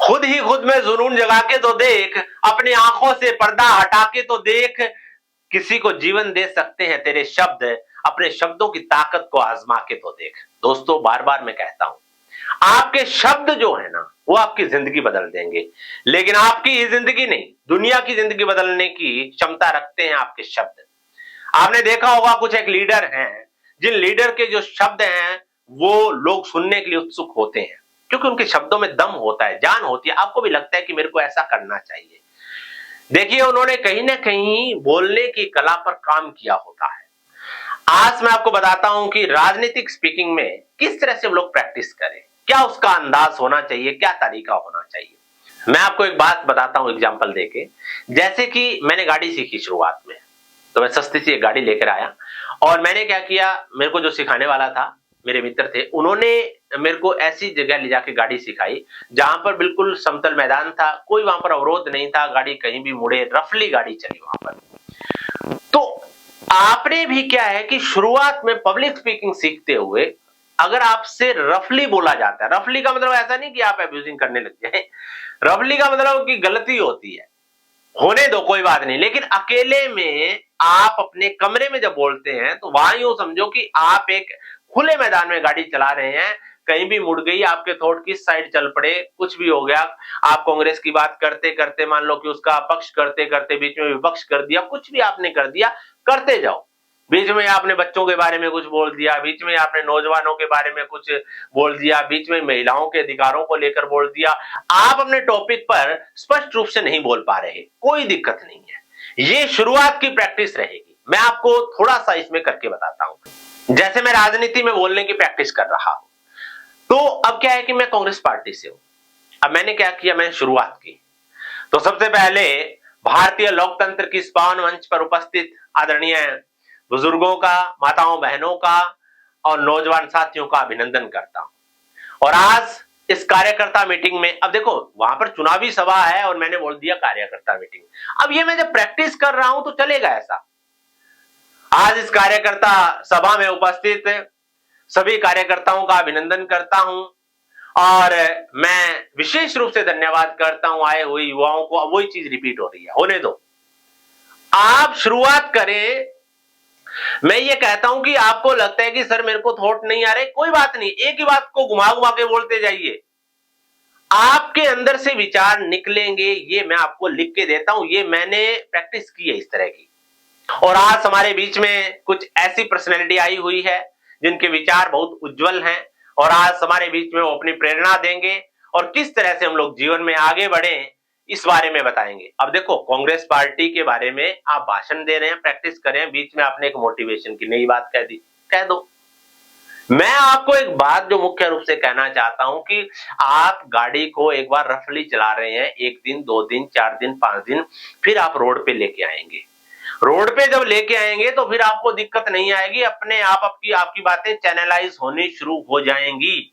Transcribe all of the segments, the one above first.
खुद ही खुद में जुनून जगा के तो देख, अपनी आंखों से पर्दा हटा के तो देख, किसी को जीवन दे सकते हैं तेरे शब्द, अपने शब्दों की ताकत को आजमा के तो देख। दोस्तों, बार बार मैं कहता हूं, आपके शब्द जो है ना, वो आपकी जिंदगी बदल देंगे, लेकिन आपकी ही जिंदगी नहीं, दुनिया की जिंदगी बदलने की क्षमता रखते हैं आपके शब्द। आपने देखा होगा कुछ एक लीडर हैं, जिन लीडर के जो शब्द हैं वो लोग सुनने के लिए उत्सुक होते हैं, क्योंकि उनके शब्दों में दम होता है, जान होती है। आपको भी लगता है कि मेरे को ऐसा करना चाहिए। देखिए, उन्होंने कहीं ना कहीं बोलने की कला पर काम किया होता है। आज मैं आपको बताता हूं कि राजनीतिक स्पीकिंग में किस तरह से हम लोग प्रैक्टिस करें, क्या उसका अंदाज होना चाहिए, क्या तरीका होना चाहिए। मैं आपको एक बात बताता हूं एग्जांपल देके। जैसे कि मैंने गाड़ी सीखी शुरुआत में, तो मैं सस्ती सी एक गाड़ी लेकर आया और मैंने क्या किया, मेरे को जो सिखाने वाला था, मेरे मित्र थे, उन्होंने मेरे को ऐसी जगह ले जाके गाड़ी सिखाई जहां पर बिल्कुल समतल मैदान था, कोई वहां पर अवरोध नहीं था, गाड़ी कहीं भी मुड़े, रफली गाड़ी चली वहां पर। तो आपने भी क्या है कि शुरुआत में पब्लिक स्पीकिंग सीखते हुए अगर आपसे रफली बोला जाता है, रफली का मतलब ऐसा नहीं कि आप अब्यूजिंग करने लग जाए, रफली का मतलब कि गलती होती है, होने दो, कोई बात नहीं, लेकिन अकेले में आप अपने कमरे में जब बोलते हैं तो वहां यूं समझो कि आप एक खुले मैदान में गाड़ी चला रहे हैं, कहीं भी मुड़ गई, आपके थॉट किस साइड चल पड़े, कुछ भी हो गया, आप कांग्रेस की बात करते करते मान लो कि उसका पक्ष करते करते बीच में विपक्ष कर दिया, कुछ भी आपने कर दिया, करते जाओ। बीच में आपने बच्चों के बारे में कुछ बोल दिया, बीच में आपने नौजवानों के बारे में कुछ बोल दिया, बीच में महिलाओं के अधिकारों को लेकर बोल दिया, आप अपने टॉपिक पर स्पष्ट रूप से नहीं बोल पा रहे, कोई दिक्कत नहीं है, ये शुरुआत की प्रैक्टिस रहेगी। मैं आपको थोड़ा सा इसमें करके बताता हूं। जैसे मैं राजनीति में बोलने की प्रैक्टिस कर रहा हूं, तो अब क्या है कि मैं कांग्रेस पार्टी से हूं। अब मैंने क्या किया, मैंने शुरुआत की, तो सबसे पहले भारतीय लोकतंत्र की इस पावन मंच पर उपस्थित आदरणीय बुजुर्गों का, माताओं बहनों का और नौजवान साथियों का अभिनंदन करता हूं। और आज इस कार्यकर्ता मीटिंग में, अब देखो वहां पर चुनावी सभा है और मैंने बोल दिया कार्यकर्ता मीटिंग, अब ये मैं जब प्रैक्टिस कर रहा हूं तो चलेगा ऐसा। आज इस कार्यकर्ता सभा में उपस्थित सभी कार्यकर्ताओं का अभिनंदन करता हूं और मैं विशेष रूप से धन्यवाद करता हूं आए हुए युवाओं को। अब वही चीज रिपीट हो रही है, होने दो, आप शुरुआत करें। मैं ये कहता हूं कि आपको लगता है कि सर मेरे को थॉट नहीं आ रहे, कोई बात नहीं, एक ही बात को घुमा घुमा के बोलते जाइए, आपके अंदर से विचार निकलेंगे। ये मैं आपको लिख के देता हूं, ये मैंने प्रैक्टिस की है इस तरह की। और आज हमारे बीच में कुछ ऐसी पर्सनैलिटी आई हुई है जिनके विचार बहुत उज्जवल हैं और आज हमारे बीच में वो अपनी प्रेरणा देंगे और किस तरह से हम लोग जीवन में आगे बढ़े इस बारे में बताएंगे। अब देखो, कांग्रेस पार्टी के बारे में आप भाषण दे रहे हैं, प्रैक्टिस कर रहे हैं, बीच में आपने एक मोटिवेशन की नई बात कह दी, कह दो। मैं आपको एक बात जो मुख्य रूप से कहना चाहता हूं कि आप गाड़ी को एक बार रफली चला रहे हैं, एक दिन, 2 दिन, 4 दिन, 5 दिन, फिर आप रोड पे लेके आएंगे। रोड पे जब लेके आएंगे तो फिर आपको दिक्कत नहीं आएगी, अपने आप आपकी बातें चैनलाइज होनी शुरू हो जाएंगी।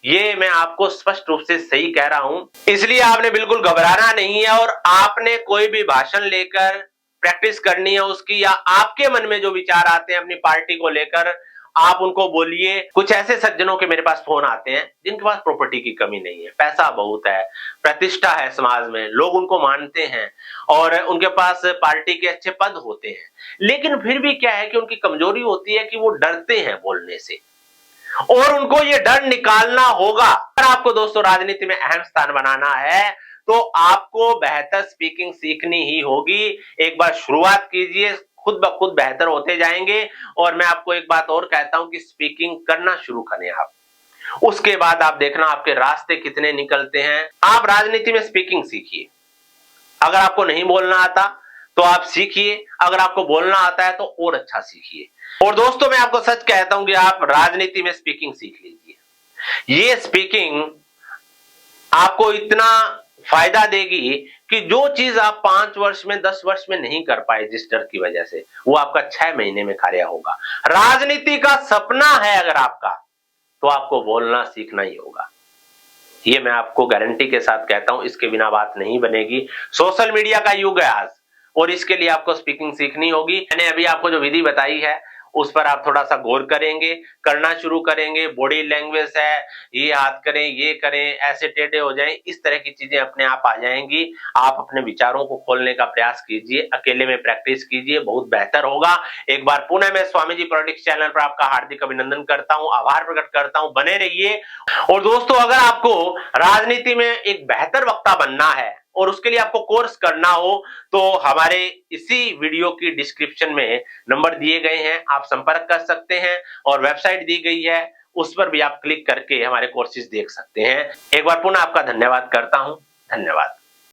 ये मैं आपको स्पष्ट रूप से सही कह रहा हूं, इसलिए आपने बिल्कुल घबराना नहीं है और आपने कोई भी भाषण लेकर प्रैक्टिस करनी है उसकी, या आपके मन में जो विचार आते हैं अपनी पार्टी को लेकर, आप उनको बोलिए। कुछ ऐसे सज्जनों के मेरे पास फोन आते हैं जिनके पास प्रॉपर्टी की कमी नहीं है, पैसा बहुत है, प्रतिष्ठा है समाज में, लोग उनको मानते हैं और उनके पास पार्टी के अच्छे पद होते हैं, लेकिन फिर भी क्या है कि उनकी कमजोरी होती है कि वो डरते हैं बोलने से और उनको ये डर निकालना होगा। अगर आपको दोस्तों राजनीति में अहम स्थान बनाना है तो आपको बेहतर स्पीकिंग सीखनी ही होगी। एक बार शुरुआत कीजिए, खुद ब खुद बेहतर होते जाएंगे। और मैं आपको एक बात और कहता हूं कि स्पीकिंग करना शुरू करें आप, उसके बाद आप देखना आपके रास्ते कितने निकलते हैं। आप राजनीति में स्पीकिंग सीखिए, अगर आपको नहीं बोलना आता तो आप सीखिए, अगर आपको बोलना आता है तो और अच्छा सीखिए। और दोस्तों, मैं आपको सच कहता हूं कि आप राजनीति में स्पीकिंग सीख लीजिए। ये स्पीकिंग आपको इतना फायदा देगी कि जो चीज आप 5 वर्ष में, 10 वर्ष में नहीं कर पाए जिस डर की वजह से, वो आपका 6 महीने में कार्य होगा। राजनीति का सपना है अगर आपका, तो आपको बोलना सीखना ही होगा। ये मैं आपको गारंटी के साथ कहता हूं, इसके बिना बात नहीं बनेगी। सोशल मीडिया का युग है आज और इसके लिए आपको स्पीकिंग सीखनी होगी। मैंने अभी आपको जो विधि बताई है उस पर आप थोड़ा सा गौर करेंगे, करना शुरू करेंगे, बॉडी लैंग्वेज है, ये हाथ करें, ये करें, ऐसे टेढ़े हो जाएं, इस तरह की चीजें अपने आप आ जाएंगी। आप अपने विचारों को खोलने का प्रयास कीजिए, अकेले में प्रैक्टिस कीजिए, बहुत बेहतर होगा। एक बार पुनः मैं स्वामी जी पॉलिटिक्स चैनल पर आपका हार्दिक अभिनंदन करता हूं, आभार प्रकट करता हूं, बने रहिए। और दोस्तों, अगर आपको राजनीति में एक बेहतर वक्ता बनना है और उसके लिए आपको कोर्स करना हो तो हमारे इसी वीडियो की डिस्क्रिप्शन में नंबर दिए गए हैं, आप संपर्क कर सकते हैं और वेबसाइट दी गई है, उस पर भी आप क्लिक करके हमारे कोर्सेज देख सकते हैं। एक बार पुनः आपका धन्यवाद करता हूं। धन्यवाद।